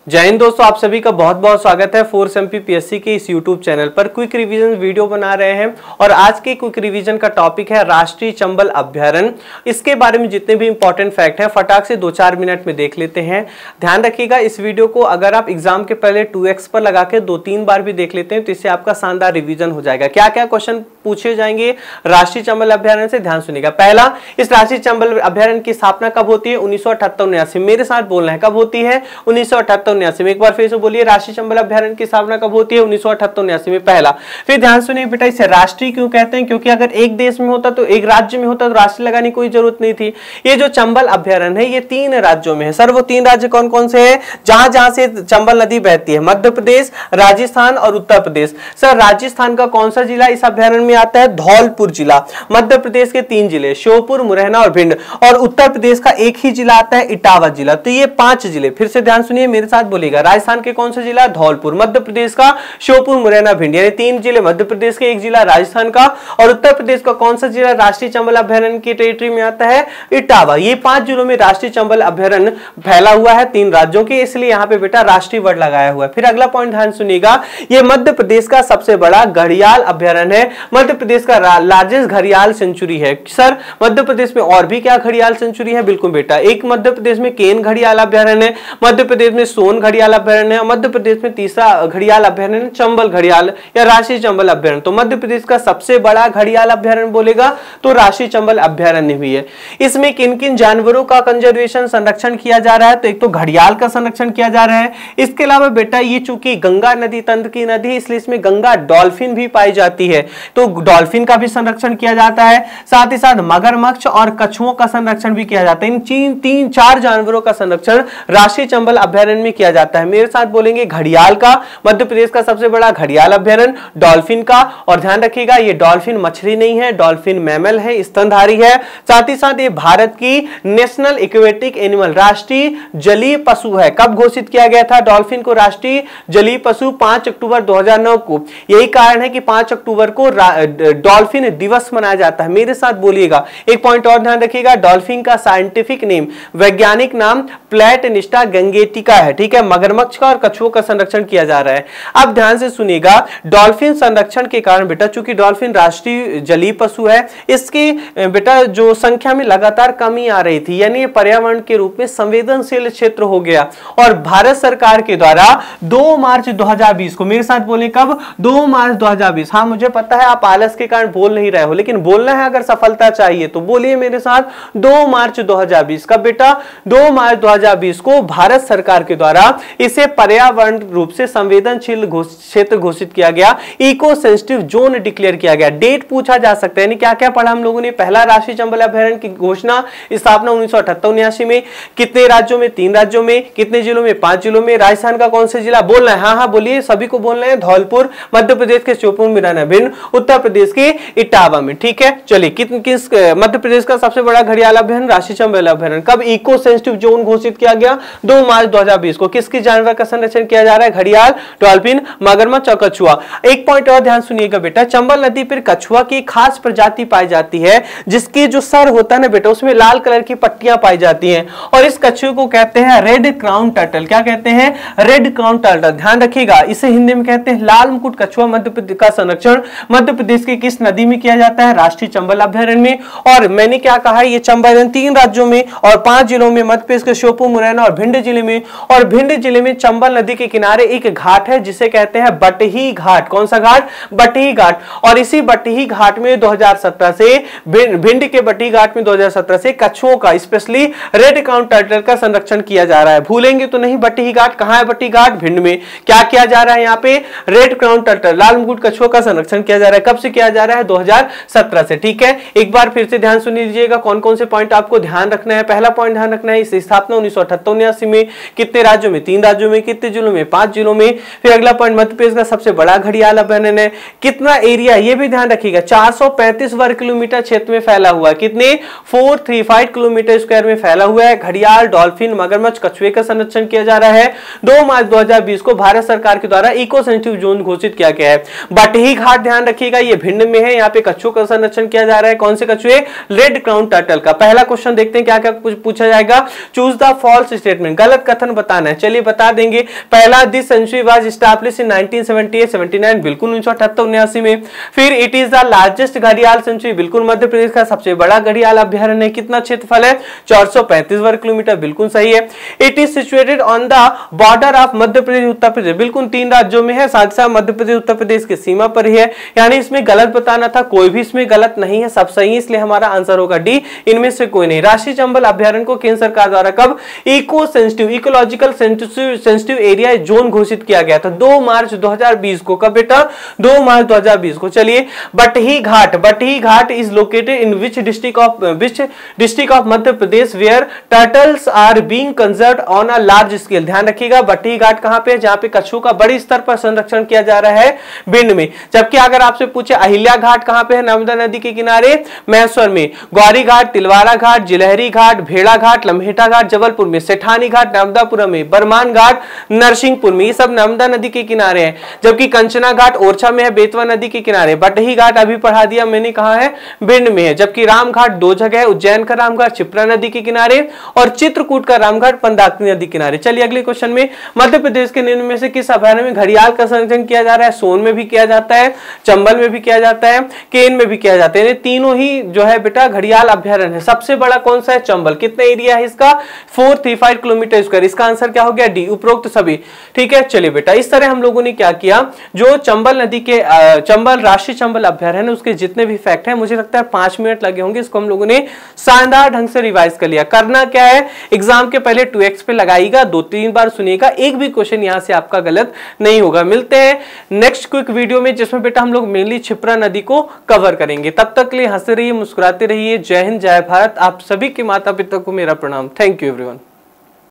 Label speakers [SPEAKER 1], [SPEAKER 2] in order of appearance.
[SPEAKER 1] जय हिंद दोस्तों, आप सभी का बहुत बहुत स्वागत है फोर्स एमपीपीएससी के इस यूट्यूब चैनल पर। क्विक रिवीजन वीडियो बना रहे हैं और आज के क्विक रिवीजन का टॉपिक है राष्ट्रीय चंबल अभ्यारण्य। इसके बारे में जितने भी इंपॉर्टेंट फैक्ट हैं फटाक से 2-4 मिनट में देख लेते हैं। ध्यान रखिएगा, इस वीडियो को अगर आप एग्जाम के पहले 2x पर लगा के 2-3 बार भी देख लेते हैं तो इससे आपका शानदार रिविजन हो जाएगा। क्या क्या क्वेश्चन पूछे जाएंगे राष्ट्रीय चंबल अभ्यारण्य से, ध्यान सुनिएगा। पहला, इस राष्ट्रीय चंबल अभ्यारण्य की स्थापना कब होती है? 1978-79 मेरे साथ बोलना है, कब होती है? 1978-79 में। एक बार फिर से बोलिए, राष्ट्रीय चंबल अभ्यारण्य की स्थापना कब होती है? 1978-79 में। पहला। फिर ध्यान सुनिए बेटा, इसे राष्ट्रीय क्यों कहते हैं? क्योंकि अगर एक देश में होता तो, एक राज्य में होता तो राष्ट्रीय लगाने की कोई जरूरत नहीं थी। ये जो चंबल अभ्यारण्य है ये 3 राज्यों में है। सर वो 3 राज्य कौन कौन से हैं जहां जहां से चंबल नदी बहती है? मध्य प्रदेश, राजस्थान और उत्तर प्रदेश। सर राजस्थान का कौन सा जिला इस अभ्यारण्य में आता है? धौलपुर जिला। मध्य प्रदेश के 3 जिले श्योपुर, मुरैना और भिंड, और उत्तर प्रदेश का एक ही जिला आता है इटावा जिला। तो ये 5 जिले। फिर से ध्यान सुनिए, मेरे साथ बोलिएगा। राजस्थान के कौन सा जिला? धौलपुर। मध्य प्रदेश का श्योपुर, मुरैना, भिंड, यानी 3 जिले मध्य प्रदेश के, एक जिला राजस्थान का, और उत्तर प्रदेश का कौन सा जिला राष्ट्रीय चंबल अभ्यारण्य की टेरिटरी में आता है? इटावा। ये 5 जिलों में राष्ट्रीय चंबल अभ्यारण्य फैला हुआ है 3 राज्यों के, इसलिए यहां पे बेटा राष्ट्रीय वर्ड लगाया हुआ है। फिर अगला पॉइंट ध्यान सुनिएगा, ये मध्य प्रदेश का सबसे बड़ा घड़ियाल अभ्यारण्य है। मध्य प्रदेश का लार्जेस्ट घड़ियाल सेंचुरी है। सर मध्य प्रदेश में और भी क्या घड़ियाल सेंचुरी है? बिल्कुल बेटा, एक मध्य प्रदेश में केन घड़ियाल अभ्यारण्य है, मध्य प्रदेश में सोन घड़ियाल अभ्यारण्य है, मध्य प्रदेश में तीसरा घड़ियाल अभ्यारण्य चंबल घड़ियाल या राष्ट्रीय चंबल अभ्यारण्य। तो मध्य प्रदेश का सबसे बड़ा घड़ियाल अभ्यारण्य बोलेगा तो राष्ट्रीय चंबल अभ्यारण्य भी है। इसमें किन किन जानवरों का कंजर्वेशन संरक्षण किया जा रहा है? तो एक तो घड़ियाल का संरक्षण किया जा रहा है। इसके अलावा बेटा ये चूंकि गंगा नदी तंत्र की नदी है इसलिए इसमें गंगा डॉल्फिन भी पाई जाती है, तो डॉल्फिन का भी संरक्षण किया जाता है। साथ ही साथ मगरमच्छ और कछुओं का संरक्षण भी किया जाता है। इन 3-4 जानवरों का संरक्षण राष्ट्रीय चंबल अभ्यारण्य में किया जाता है। मेरे साथ बोलेंगे, घड़ियाल का, मध्य प्रदेश का सबसे बड़ा घड़ियाल अभ्यारण्य, डॉल्फिन का, और ध्यान रखिएगा ये डॉल्फिन मछली नहीं है, डॉल्फिन मैमल है, स्तनधारी है। साथ ही साथ ये भारत की नेशनल एक्वेटिक एनिमल, राष्ट्रीय जलीय पशु है। कब घोषित किया गया था डॉल्फिन को राष्ट्रीय जलीय पशु? 5 अक्टूबर 2009 को। यही कारण है कि 5 अक्टूबर को डॉल्फिन दिवस मनाया जाता है। मेरे साथ बोलिएगा, एक पॉइंट और ध्यान रखिएगा, डॉल्फिन का साइंटिफिक नेम, वैज्ञानिक नाम प्लेटनिस्टा गंगेटिका है। ठीक है, मगरमच्छ का और कछुओं का संरक्षण किया जा रहा है। अब ध्यान से सुनिएगा, डॉल्फिन संरक्षण के कारण बेटा, चूंकि डॉल्फिन राष्ट्रीय जलीय पशु है, इसकी बेटा जो संख्या में लगातार कमी आ रही थी, यानी पर्यावरण के रूप में संवेदनशील क्षेत्र हो गया। और भारत सरकार के द्वारा 2 मार्च 2020 को, मेरे साथ बोले कब? 2 मार्च 2020। हाँ मुझे पता है आप आलस के कारण बोल नहीं रहे हो, लेकिन बोलना है अगर सफलता चाहिए तो बोलिए मेरे साथ। 2 मार्च 2020 का बेटा, 2 मार्च 2020 को भारत सरकार के द्वारा इसे पर्यावरण रूप से संवेदनशील क्षेत्र घोषित किया गया, इको सेंसिटिव जोन डिक्लेयर किया गया। डेट पूछा जा सकता है, क्या क्या पढ़ा हम लोगों ने? पहला, राष्ट्रीय चंबल अभ्यारण्य की घोषणा स्थापना 1978-79 में। कितने राज्यों में? 3 राज्यों में। कितने जिलों में? 5 जिलों में। राजस्थान का कौन सा जिला बोलना है? हाँ हाँ बोलिए, सभी को बोलना है। धौलपुर। मध्य प्रदेश के श्योपुर, मुरैना, भिंड, उत्तर प्रदेश के इटावा में। ठीक है, चलिए किस मध्य प्रदेश का सबसे बड़ा घड़ियाल अभ्यारण्य राष्ट्रीय चंबल अभ्यारण्य कब इको सेंसिटिव जोन घोषित किया गया? 2 मार्च 2020 को। किसकी जानवर का संरक्षण किया जा रहा है? घड़ियाल, डॉल्फिन, मगरमच्छ और कछुआ। एक पॉइंट और ध्यान सुनिएगा बेटा, चंबल नदी पर कछुआ की खास प्रजाति पाई जाती है जिसकी जो सर होता है ना बेटा उसमें लाल कलर की पट्टियां पाई जाती हैं, और इस कछुए को कहते हैं रेड क्राउन टर्टल। क्या कहते हैं? Red crown turtle. ध्यान रखिएगा, इसे हिंदी में कहते हैं लाल मुकुट कछुआ। मध्य प्रदेश का संरक्षण मध्य प्रदेश के किस नदी में किया जाता है? राष्ट्रीय चंबल अभ्यारण्य में। और मैंने क्या कहा, ये चंबल 3 राज्यों में और 5 जिलों में, मध्य प्रदेश के श्योपुर, मुरैना और भिंड जिले में। और भिंड जिले में चंबल नदी के किनारे एक घाट है जिसे कहते हैं बटही घाट। कौन सा घाट? बटही घाट। और इसी बटही घाट में 2017 से, भिंड के बटही घाट में 2017 से कछुओं का, स्पेशली रेड क्राउन टर्टल का संरक्षण किया जा रहा है। भूलेंगे तो नहीं बटही घाट। कहां है बटही घाट? भिंड में। क्या किया जा रहा है यहाँ पे? रेड क्राउन टर्टल, लाल मुकुट कछुआ का संरक्षण किया जा रहा है। कब से किया जा रहा है? 2017 से। ठीक है, एक बार फिर से ध्यान सुन लीजिएगा कौन कौन से पॉइंट आपको ध्यान रखना है। पहला पॉइंट ध्यान रखना है, इस स्थापना 1978-79 में। कितने राज्यों में? 3 राज्यों में। कितने जिलों में? 5 जिलों में। फिर अगला पॉइंट, मध्य प्रदेश का सबसे बड़ा घड़ियाल अभ्यारण्य है। कितना एरिया? ये भी ध्यान रखिएगा, 435 वर्ग किलोमीटर क्षेत्र में फैला हुआ है। कितने? 435 किलोमीटर स्क्वायर में फैला हुआ है। घड़ियाल, डॉल्फिन, मगरमच्छ, कछुए का संरक्षण किया जा रहा है। 2 मार्च 2020 को भारत सरकार के द्वारा इको सेंसिटिव जोन घोषित किया गया है। बटही घाट ध्यान रखिएगा, ये भिंड में है। यहाँ पे कछुओं का संरक्षण किया जा रहा है। कौन से कछुए? रेड क्राउन टर्टल का। पहला क्वेश्चन देखते हैं क्या क्या पूछा जाएगा। चूज द फॉल्स स्टेटमेंट, गलत कथन बताना है। चलिए बता देंगे। पहला, this sanctuary was established in 1978-79, बिल्कुल 1978-79 में। फिर इट इज द लार्जेस्ट घड़ियाल सेंचुरी, बिल्कुल मध्य प्रदेश का सबसे बड़ा घड़ियाल अभ्यारण्य है। कितना क्षेत्रफल है? 435 वर्ग किलोमीटर, बिल्कुल सही है। It is situated on the border of Madhya Pradesh Uttar Pradesh, बिल्कुल 3 राज्यों में है, साथ साथ मध्य प्रदेश उत्तर प्रदेश की सीमा पर ही है। यानी इसमें गलत बताना था, कोई भी इसमें गलत नहीं है, सब सही है, इसलिए हमारा आंसर होगा डी, इनमें से कोई नहीं। राष्ट्रीय चंबल अभ्यारण्य को केंद्र सरकार द्वारा कब eco sensitive, ecological sensitive area zone घोषित किया गया था? 2 मार्च 2020 को। कब बेटा? 2 मार्च 2020 को। चलिए, Batahi Ghat is located in which district of Madhya Pradesh where turtles are being conserved on a large scale. ध्यान रखिएगा, बटही घाट कहां पे है? जहां पे कछुओं का बड़ी स्तर पर संरक्षण किया जा रहा है, भिंड में। जबकि अगर आपसे पूछे अहिल्या घाट कहां पे है? नर्मदा नदी के किनारे, महेश्वर में। ग्वारी घाट, तिलवारा घाट, जिलहरी घाट, भेड़ा घाट, लम्हेटा घाट जबलपुर में। सेठानी घाट नर्मदापुरम में। बरमान घाट नरसिंहपुर में। ये सब नर्मदा नदी के किनारे हैं। जबकि कंचना घाट ओरछा में है, बेतवा नदी के किनारे। बटही घाट अभी पढ़ा दिया मैंने, कहा है? भिंड में है। जबकि राम घाट 2 जगह है, उज्जैन का राम घाट क्षिप्रा नदी के किनारे और चित्रकूट का राम घाट मंदाकिनी नदी किनारे। चलिए अगले क्वेश्चन में, मध्य प्रदेश के निम्न में से किस अभयारण्य में घड़ियाल का संरक्षण किया जा रहा है? सोन में भी किया जाता है, चंबल में भी किया जाता है, केन में भी किया जाता है। तीनों ही जो है बेटा घड़ियाल अभयारण्य है। सबसे बड़ा कौन सा है? चंबल। कितना एरिया है इसका? 435 किलोमीटर स्क्वायर। इसका आंसर क्या हो गया? डी, उपरोक्त सभी। ठीक है, चलिए बेटा, इस तरह हम लोगों ने क्या किया, जो चंबल नदी के चंबल राष्ट्रीय चंबल अभयारण्य उसके जितने भी फैक्ट है, मुझे लगता है 5 मिनट लगे होंगे, इसको हम लोगों ने शानदार ढंग से रिवाइज कर लिया। करना क्या है, एग्जाम के पहले 2x पे लगाइएगा, 2-3 बार सुनिएगा, एक भी क्वेश्चन यहां से आपका गलत नहीं होगा। मिलते हैं नेक्स्ट क्विक वीडियो में, जिसमें बेटा हम लोग मेनली क्षिप्रा नदी को कवर करेंगे। तब तक के लिए हंसते रहिए, मुस्कुराते रहिए। जय हिंद, जय भारत। आप सभी के माता पिता को मेरा प्रणाम। Thank you everyone.